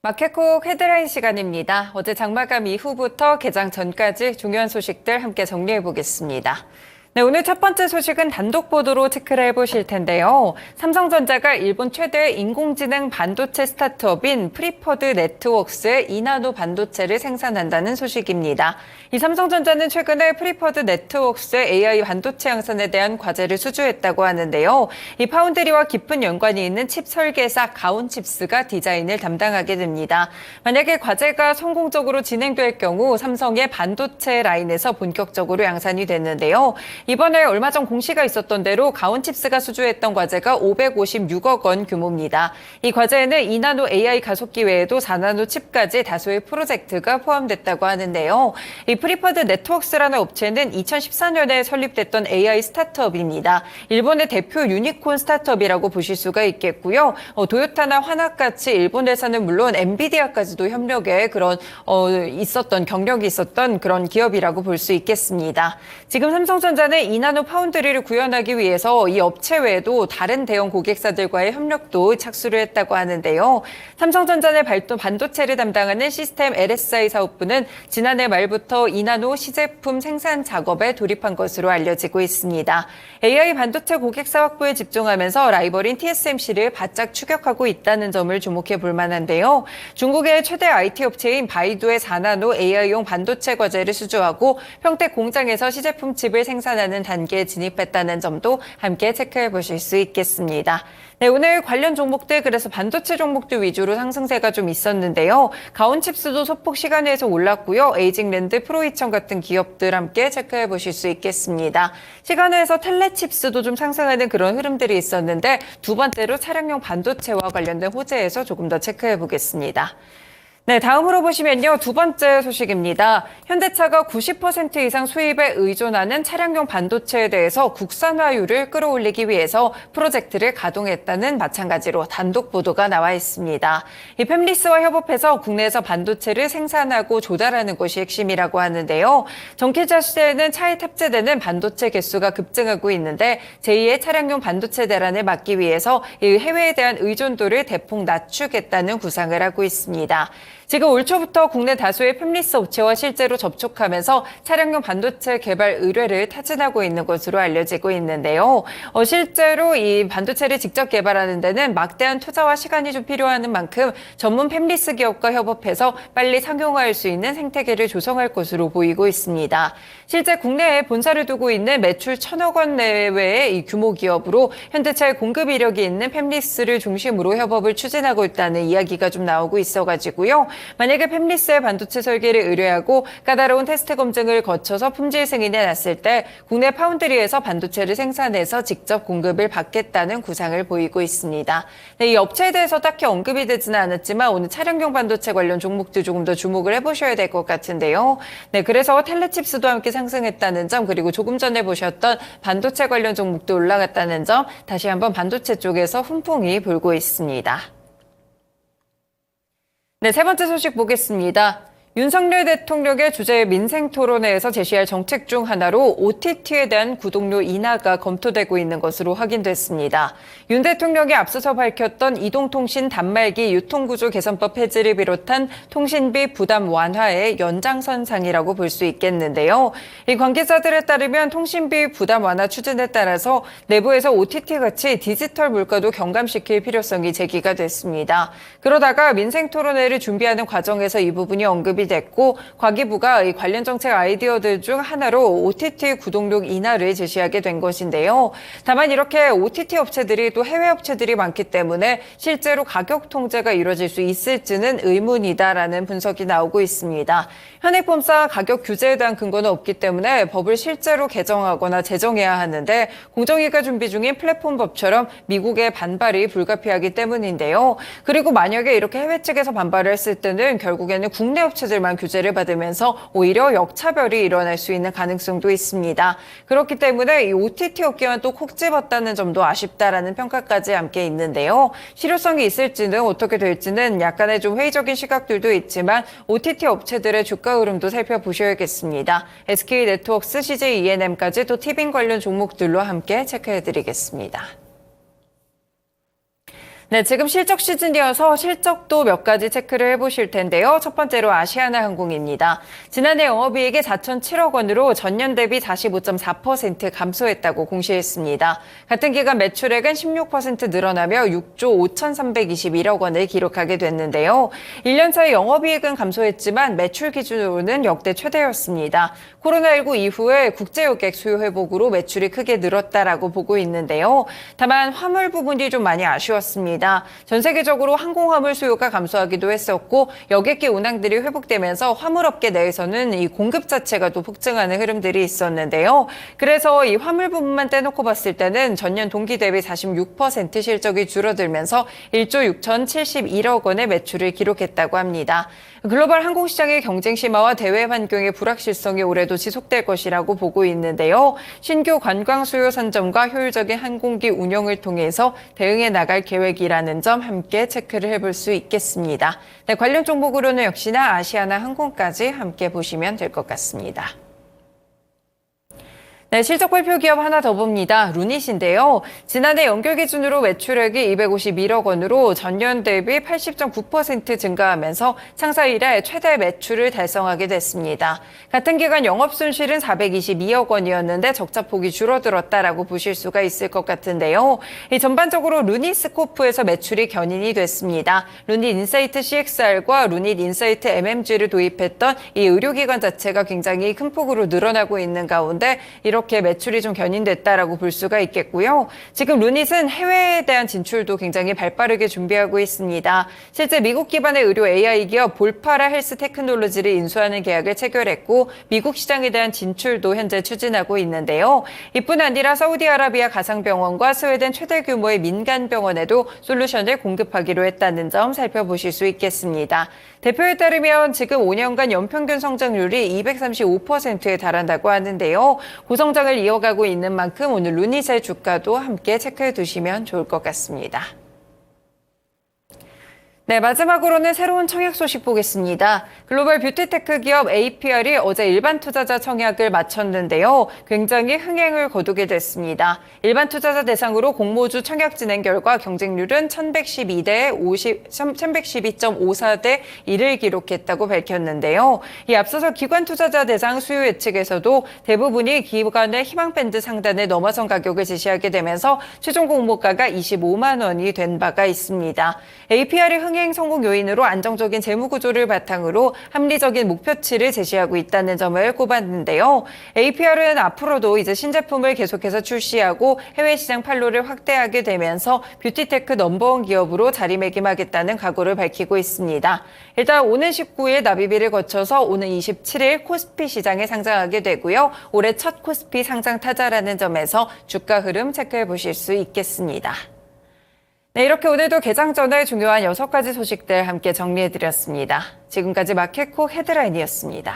마켓콕 헤드라인 시간입니다. 어제 장마감 이후부터 개장 전까지 중요한 소식들 함께 정리해 보겠습니다. 네, 오늘 첫 번째 소식은 단독 보도로 체크를 해보실 텐데요. 삼성전자가 일본 최대 인공지능 반도체 스타트업인 프리퍼드 네트웍스의 2나노 반도체를 생산한다는 소식입니다. 이 삼성전자는 최근에 프리퍼드 네트웍스의 AI 반도체 양산에 대한 과제를 수주했다고 하는데요. 이 파운드리와 깊은 연관이 있는 칩 설계사 가온칩스가 디자인을 담당하게 됩니다. 만약에 과제가 성공적으로 진행될 경우 삼성의 반도체 라인에서 본격적으로 양산이 됐는데요. 이번에 얼마 전 공시가 있었던 대로 가온칩스가 수주했던 과제가 556억 원 규모입니다. 이 과제에는 2나노 AI 가속기 외에도 4나노 칩까지 다수의 프로젝트가 포함됐다고 하는데요. 이 프리퍼드 네트웍스라는 업체는 2014년에 설립됐던 AI 스타트업입니다. 일본의 대표 유니콘 스타트업이라고 보실 수가 있겠고요. 도요타나 화나같이 일본 회사는 물론 엔비디아까지도 협력에 있었던 경력이 있었던 그런 기업이라고 볼 수 있겠습니다. 지금 삼성전자는 2나노 파운드리를 구현하기 위해서 이 업체 외에도 다른 대형 고객사들과의 협력도 착수를 했다고 하는데요. 삼성전자의 반도체를 담당하는 시스템 LSI 사업부는 지난해 말부터 2나노 시제품 생산 작업에 돌입한 것으로 알려지고 있습니다. AI 반도체 고객사 확보에 집중하면서 라이벌인 TSMC를 바짝 추격하고 있다는 점을 주목해 볼 만한데요. 중국의 최대 IT 업체인 바이두의 4나노 AI용 반도체 과제를 수주하고 평택 공장에서 시제품 칩을 생산하는 단계에 진입했다는 점도 함께 체크해 보실 수 있겠습니다. 네, 오늘 관련 종목들 그래서 반도체 종목들 위주로 상승세가 좀 있었는데요. 가온칩스도 소폭 시간에서 올랐고요. 에이징랜드, 프로이천 같은 기업들 함께 체크해 보실 수 있겠습니다. 시간에서 텔레칩스도 좀 상승하는 그런 흐름들이 있었는데 두 번째로 차량용 반도체와 관련된 호재에서 조금 더 체크해 보겠습니다. 네, 다음으로 보시면요. 두 번째 소식입니다. 현대차가 90% 이상 수입에 의존하는 차량용 반도체에 대해서 국산화율을 끌어올리기 위해서 프로젝트를 가동했다는 마찬가지로 단독 보도가 나와 있습니다. 이 팹리스와 협업해서 국내에서 반도체를 생산하고 조달하는 것이 핵심이라고 하는데요. 전기차 시대에는 차에 탑재되는 반도체 개수가 급증하고 있는데 제2의 차량용 반도체 대란을 막기 위해서 이 해외에 대한 의존도를 대폭 낮추겠다는 구상을 하고 있습니다. 지금 올 초부터 국내 다수의 팹리스 업체와 실제로 접촉하면서 차량용 반도체 개발 의뢰를 타진하고 있는 것으로 알려지고 있는데요. 실제로 이 반도체를 직접 개발하는 데는 막대한 투자와 시간이 좀 필요한 만큼 전문 팹리스 기업과 협업해서 빨리 상용화할 수 있는 생태계를 조성할 것으로 보이고 있습니다. 실제 국내에 본사를 두고 있는 매출 1,000억 원 내외의 이 규모 기업으로 현대차의 공급 이력이 있는 팹리스를 중심으로 협업을 추진하고 있다는 이야기가 좀 나오고 있어가지고요. 만약에 팹리스의 반도체 설계를 의뢰하고 까다로운 테스트 검증을 거쳐서 품질 승인이 났을 때 국내 파운드리에서 반도체를 생산해서 직접 공급을 받겠다는 구상을 보이고 있습니다. 네, 이 업체에 대해서 딱히 언급이 되지는 않았지만 오늘 차량용 반도체 관련 종목들 조금 더 주목을 해보셔야 될 것 같은데요. 네, 그래서 텔레칩스도 함께 상승했다는 점 그리고 조금 전에 보셨던 반도체 관련 종목도 올라갔다는 점 다시 한번 반도체 쪽에서 훈풍이 불고 있습니다. 네, 세 번째 소식 보겠습니다. 윤석열 대통령의 주재 민생토론회에서 제시할 정책 중 하나로 OTT에 대한 구독료 인하가 검토되고 있는 것으로 확인됐습니다. 윤 대통령이 앞서서 밝혔던 이동통신 단말기 유통구조 개선법 폐지를 비롯한 통신비 부담 완화의 연장선상이라고 볼 수 있겠는데요. 이 관계자들에 따르면 통신비 부담 완화 추진에 따라서 내부에서 OTT같이 디지털 물가도 경감시킬 필요성이 제기가 됐습니다. 그러다가 민생토론회를 준비하는 과정에서 이 부분이 언급이 됐고 과기부가 이 관련 정책 아이디어들 중 하나로 OTT 구독료 인하를 제시하게 된 것인데요. 다만 이렇게 OTT 업체들이 또 해외 업체들이 많기 때문에 실제로 가격 통제가 이루어질 수 있을지는 의문이다라는 분석이 나오고 있습니다. 현행법상 가격 규제에 대한 근거는 없기 때문에 법을 실제로 개정하거나 제정해야 하는데 공정위가 준비 중인 플랫폼법처럼 미국의 반발이 불가피하기 때문인데요. 그리고 만약에 이렇게 해외 측에서 반발을 했을 때는 결국에는 국내 업체들 업체들만 규제를 받으면서 오히려 역차별이 일어날 수 있는 가능성도 있습니다. 그렇기 때문에 이 OTT 업계만 또 콕 집었다는 점도 아쉽다라는 평가까지 함께 있는데요. 실효성이 있을지는 어떻게 될지는 약간의 좀 회의적인 시각들도 있지만 OTT 업체들의 주가 흐름도 살펴보셔야겠습니다. SK네트워크스, CJ ENM까지 또 티빙 관련 종목들로 함께 체크해드리겠습니다. 네, 지금 실적 시즌이어서 실적도 몇 가지 체크를 해보실 텐데요. 첫 번째로 아시아나항공입니다. 지난해 영업이익이 4,007억 원으로 전년 대비 45.4% 감소했다고 공시했습니다. 같은 기간 매출액은 16% 늘어나며 6조 5,321억 원을 기록하게 됐는데요. 1년 차에 영업이익은 감소했지만 매출 기준으로는 역대 최대였습니다. 코로나19 이후에 국제여객 수요 회복으로 매출이 크게 늘었다라고 보고 있는데요. 다만 화물 부분이 좀 많이 아쉬웠습니다. 전 세계적으로 항공화물 수요가 감소하기도 했었고 여객기 운항들이 회복되면서 화물업계 내에서는 이 공급 자체가 또 폭증하는 흐름들이 있었는데요. 그래서 이 화물 부분만 떼놓고 봤을 때는 전년 동기 대비 46% 실적이 줄어들면서 1조 6,071억 원의 매출을 기록했다고 합니다. 글로벌 항공시장의 경쟁 심화와 대외 환경의 불확실성이 올해도 지속될 것이라고 보고 있는데요. 신규 관광 수요 선점과 효율적인 항공기 운영을 통해서 대응해 나갈 계획이라는 점 함께 체크를 해볼 수 있겠습니다. 네, 관련 종목으로는 역시나 아시아나항공까지 함께 보시면 될 것 같습니다. 네, 실적 발표 기업 하나 더 봅니다. 루닛인데요. 지난해 연결 기준으로 매출액이 251억 원으로 전년 대비 80.9% 증가하면서 창사 이래 최대 매출을 달성하게 됐습니다. 같은 기간 영업손실은 422억 원이었는데 적자폭이 줄어들었다라고 보실 수가 있을 것 같은데요. 이 전반적으로 루닛스코프에서 매출이 견인이 됐습니다. 루닛 인사이트 CXR과 루닛 인사이트 MMG를 도입했던 이 의료기관 자체가 굉장히 큰 폭으로 늘어나고 있는 가운데 이렇게 매출이 좀 견인됐다라고 볼 수가 있겠고요. 지금 루닛은 해외에 대한 진출도 굉장히 발빠르게 준비하고 있습니다. 실제 미국 기반의 의료 AI 기업 볼파라 헬스 테크놀로지를 인수하는 계약을 체결했고 미국 시장에 대한 진출도 현재 추진하고 있는데요. 이뿐 아니라 사우디아라비아 가상병원과 스웨덴 최대 규모의 민간병원에도 솔루션을 공급하기로 했다는 점 살펴보실 수 있겠습니다. 대표에 따르면 지금 5년간 연평균 성장률이 235%에 달한다고 하는데요. 고성장을 이어가고 있는 만큼 오늘 루닛의 주가도 함께 체크해 두시면 좋을 것 같습니다. 네, 마지막으로는 새로운 청약 소식 보겠습니다. 글로벌 뷰티테크 기업 APR이 어제 일반 투자자 청약을 마쳤는데요. 굉장히 흥행을 거두게 됐습니다. 일반 투자자 대상으로 공모주 청약 진행 결과 경쟁률은 1112대 1112.54대 1을 기록했다고 밝혔는데요. 이 앞서서 기관 투자자 대상 수요 예측에서도 대부분이 기관의 희망밴드 상단에 넘어선 가격을 제시하게 되면서 최종 공모가가 25만 원이 된 바가 있습니다. APR이 흥행 성공 요인으로 안정적인 재무 구조를 바탕으로 합리적인 목표치를 제시하고 있다는 점을 꼽았는데요. APR은 앞으로도 이제 신제품을 계속해서 출시하고 해외 시장 판로를 확대하게 되면서 뷰티테크 넘버원 기업으로 자리매김하겠다는 각오를 밝히고 있습니다. 일단 오는 19일 납입일을 거쳐서 오는 27일 코스피 시장에 상장하게 되고요. 올해 첫 코스피 상장 타자라는 점에서 주가 흐름 체크해 보실 수 있겠습니다. 네, 이렇게 오늘도 개장 전에 중요한 6가지 소식들 함께 정리해드렸습니다. 지금까지 마켓콕 헤드라인이었습니다.